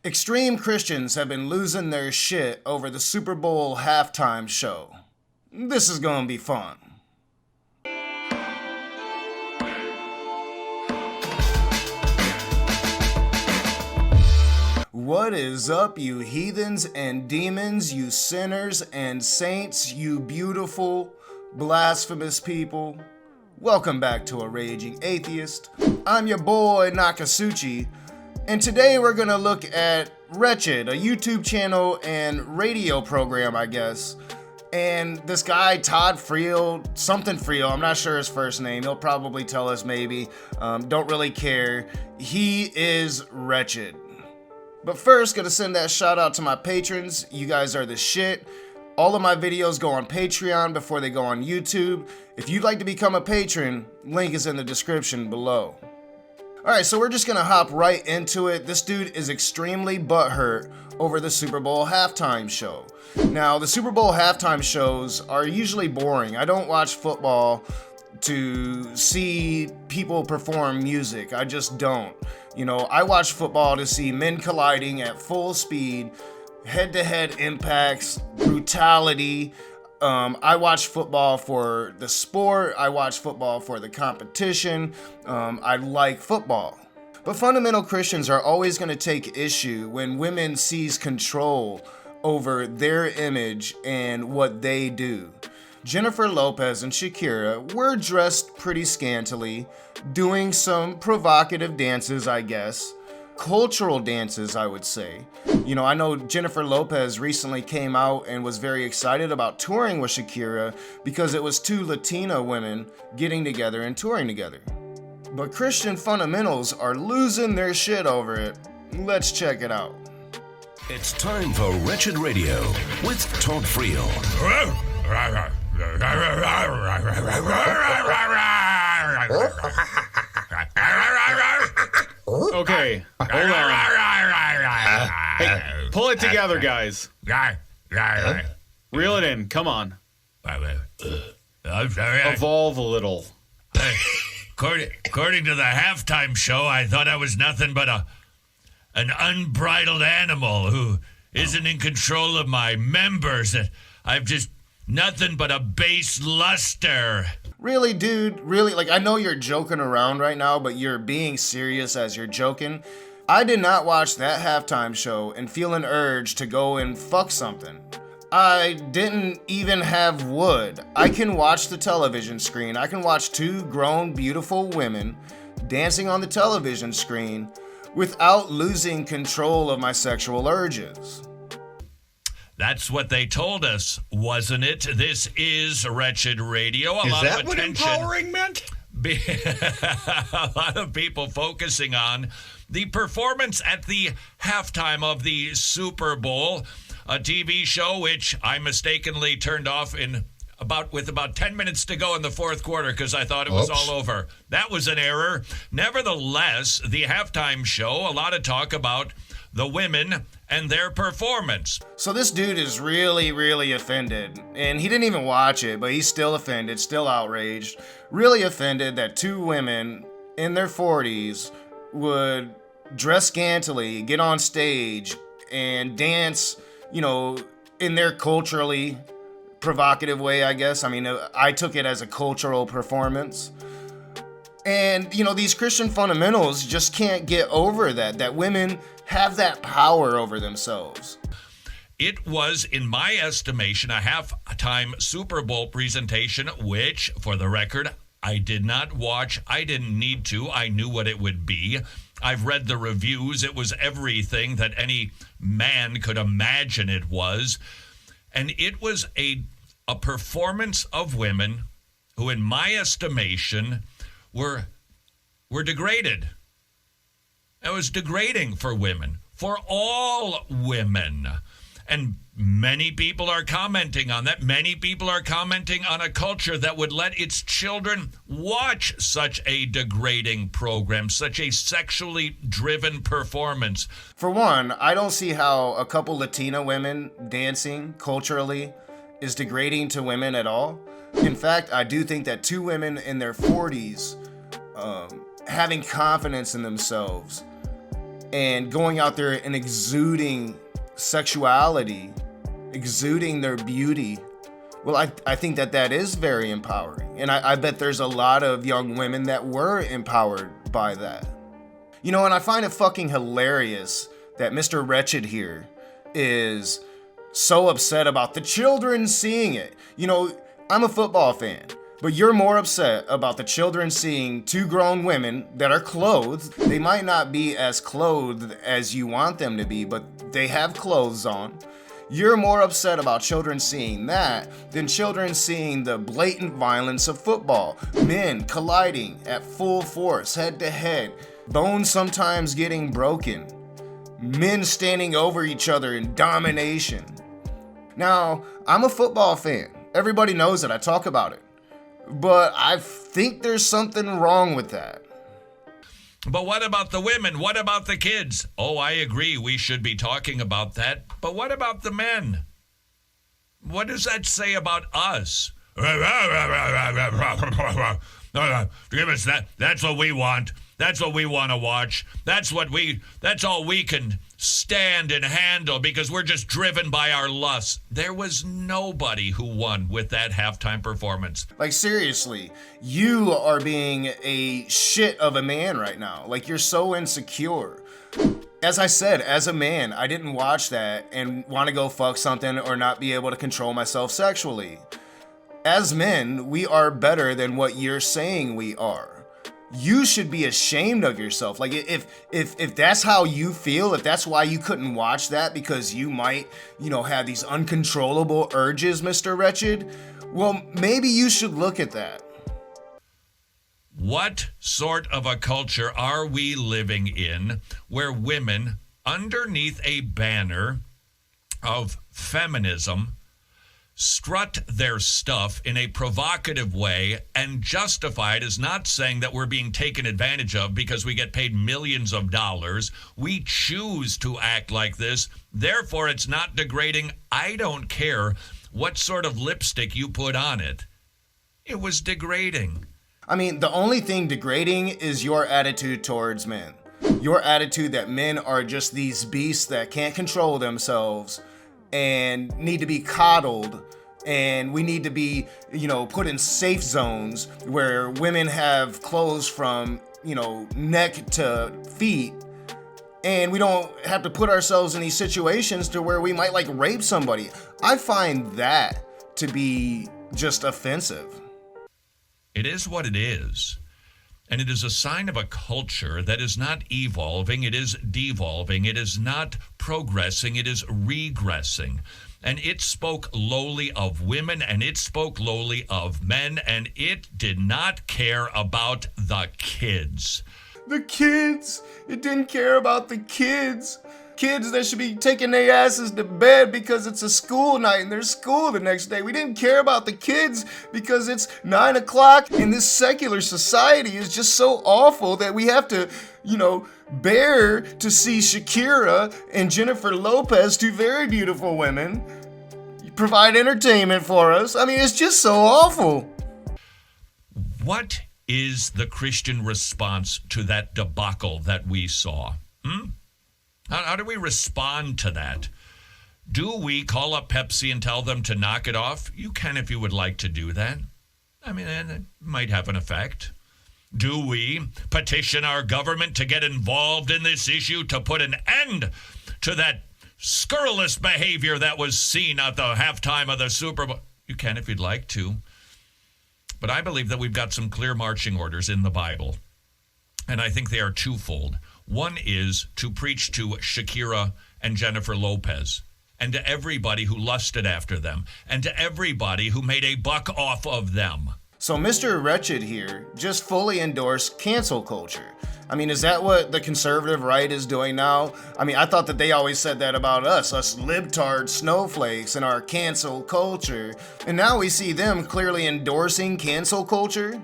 Extreme Christians have been losing their shit over the Super Bowl halftime show. This is gonna be fun. What is up, you heathens and demons, you sinners and saints, you beautiful, blasphemous people? Welcome back to A Raging Atheist. I'm your boy Nakasuchi, and today we're gonna look at Wretched, a YouTube channel and radio program, I guess. And this guy, Todd Friel, something Friel, I'm not sure his first name, he'll probably tell us maybe, don't really care. He is wretched. But first, gonna send that shout out to my patrons. You guys are the shit. All of my videos go on Patreon before they go on YouTube. If you'd like to become a patron, link is in the description below. Alright, so we're just gonna hop right into it. This dude is extremely butthurt over the Super Bowl halftime show. Now, the Super Bowl halftime shows are usually boring. I don't watch football to see people perform music. I just don't. You know, I watch football to see men colliding at full speed, head-to-head impacts, brutality. I watch football for the sport. I watch football for the competition. I like football. But fundamental Christians are always going to take issue when women seize control over their image and what they do. Jennifer Lopez and Shakira were dressed pretty scantily, doing some provocative dances, I guess. Cultural dances, I would say. You know, I know Jennifer Lopez recently came out and was very excited about touring with Shakira because it was two Latina women getting together and touring together. But Christian fundamentals are losing their shit over it. Let's check it out. It's time for Wretched Radio with Todd Friel. Okay, hold on. Hey, pull it together, guys. Reel it in. Come on. Evolve a little. According to the halftime show, I thought I was nothing but an unbridled animal who isn't in control of my members. That I'm just nothing but a base luster. Really, dude? Really? Like, I know you're joking around right now, but you're being serious as you're joking. I did not watch that halftime show and feel an urge to go and fuck something. I didn't even have wood. I can watch the television screen. I can watch two grown, beautiful women dancing on the television screen without losing control of my sexual urges. That's what they told us, wasn't it? This is Wretched Radio. Is that what empowering meant? A lot of people focusing on the performance at the halftime of the Super Bowl, a TV show which I mistakenly turned off with about 10 minutes to go in the fourth quarter because I thought it was all over. That was an error. Nevertheless, the halftime show, a lot of talk about the women and their performance. So this dude is really, really offended. And he didn't even watch it, but he's still offended, still outraged. Really offended that two women in their 40s would dress scantily, get on stage, and dance, you know, in their culturally provocative way, I guess. I mean, I took it as a cultural performance. And, you know, these Christian fundamentals just can't get over that women have that power over themselves. It was, in my estimation, a halftime Super Bowl presentation, which, for the record, I did not watch. I didn't need to. I knew what it would be. I've read the reviews. It was everything that any man could imagine it was. And it was a performance of women who, in my estimation, were degraded. It was degrading for women, for all women. And many people are commenting on that. Many people are commenting on a culture that would let its children watch such a degrading program, such a sexually driven performance. For one, I don't see how a couple Latina women dancing culturally is degrading to women at all. In fact, I do think that two women in their 40s having confidence in themselves and going out there and exuding sexuality, exuding their beauty. Well, I think that is very empowering. And I bet there's a lot of young women that were empowered by that. You know, and I find it fucking hilarious that Mr. Wretched here is so upset about the children seeing it. You know, I'm a football fan, but you're more upset about the children seeing two grown women that are clothed. They might not be as clothed as you want them to be, but they have clothes on. You're more upset about children seeing that than children seeing the blatant violence of football. Men colliding at full force, head to head, bones sometimes getting broken. Men standing over each other in domination. Now, I'm a football fan. Everybody knows it. I talk about it. But I think there's something wrong with that. But what about the women? What about the kids? Oh, I agree. We should be talking about that. But what about the men? What does that say about us? Give us that. That's what we want. That's what we want to watch. That's all we can stand and handle because we're just driven by our lusts. There was nobody who won with that halftime performance. Like, seriously, you are being a shit of a man right now. Like, you're so insecure. As I said, as a man, I didn't watch that and want to go fuck something or not be able to control myself sexually. As men, we are better than what you're saying we are. You should be ashamed of yourself. Like, if that's how you feel, if that's why you couldn't watch that because you might, have these uncontrollable urges, Mr. Wretched, well, maybe you should look at that. What sort of a culture are we living in where women, underneath a banner of feminism, strut their stuff in a provocative way and justify it as not saying that we're being taken advantage of because we get paid millions of dollars. We choose to act like this. Therefore, it's not degrading. I don't care what sort of lipstick you put on it. It was degrading. I mean, the only thing degrading is your attitude towards men. Your attitude that men are just these beasts that can't control themselves and need to be coddled, and we need to be, put in safe zones where women have clothes from, neck to feet, and we don't have to put ourselves in these situations to where we might rape somebody. I find that to be just offensive. It is what it is. And it is a sign of a culture that is not evolving, it is devolving, it is not progressing, it is regressing. And it spoke lowly of women, and it spoke lowly of men, and it did not care about the kids. The kids! It didn't care about the kids! Kids that should be taking their asses to bed because it's a school night and there's school the next day. We didn't care about the kids because it's 9 o'clock and this secular society is just so awful that we have to, bear to see Shakira and Jennifer Lopez, two very beautiful women, provide entertainment for us. I mean, it's just so awful. What is the Christian response to that debacle that we saw? How do we respond to that? Do we call up Pepsi and tell them to knock it off? You can if you would like to do that. I mean, it might have an effect. Do we petition our government to get involved in this issue to put an end to that scurrilous behavior that was seen at the halftime of the Super Bowl? You can if you'd like to. But I believe that we've got some clear marching orders in the Bible. And I think they are twofold. One is to preach to Shakira and Jennifer Lopez, and to everybody who lusted after them, and to everybody who made a buck off of them. So Mr. Wretched here just fully endorsed cancel culture. I mean, is that what the conservative right is doing now? I mean, I thought that they always said that about us libtard snowflakes and our cancel culture. And now we see them clearly endorsing cancel culture.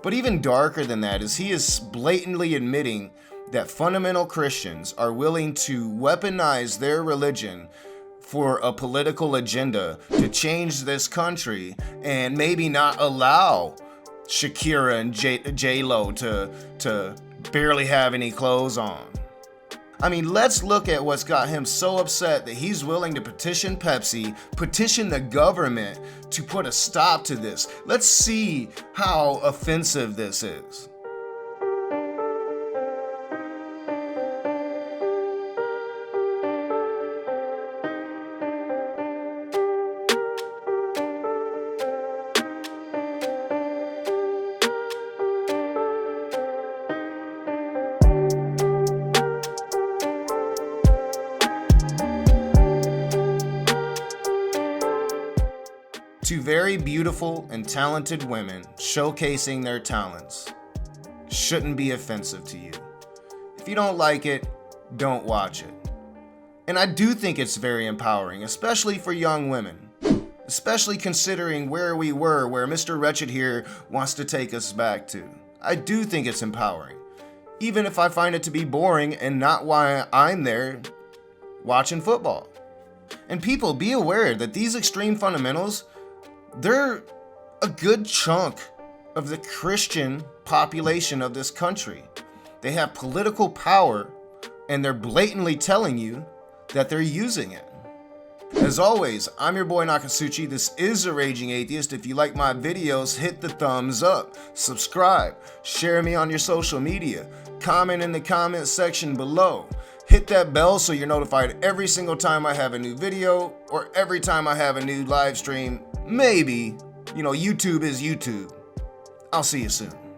But even darker than that is he is blatantly admitting that fundamental Christians are willing to weaponize their religion for a political agenda to change this country and maybe not allow Shakira and J-Lo to barely have any clothes on. I mean, let's look at what's got him so upset that he's willing to petition Pepsi, petition the government to put a stop to this. Let's see how offensive this is. Two very beautiful and talented women showcasing their talents shouldn't be offensive to you. If you don't like it, don't watch it. And I do think it's very empowering, especially for young women. Especially considering where we were, where Mr. Wretched here wants to take us back to. I do think it's empowering. Even if I find it to be boring and not why I'm there watching football. And people, be aware that these extreme fundamentals, they're a good chunk of the Christian population of this country. They have political power, and they're blatantly telling you that they're using it. As always, I'm your boy Nakasuchi. This is The Raging Atheist. If you like my videos, hit the thumbs up, subscribe, share me on your social media, comment in the comment section below. Hit that bell so you're notified every single time I have a new video or every time I have a new live stream. Maybe. YouTube is YouTube. I'll see you soon.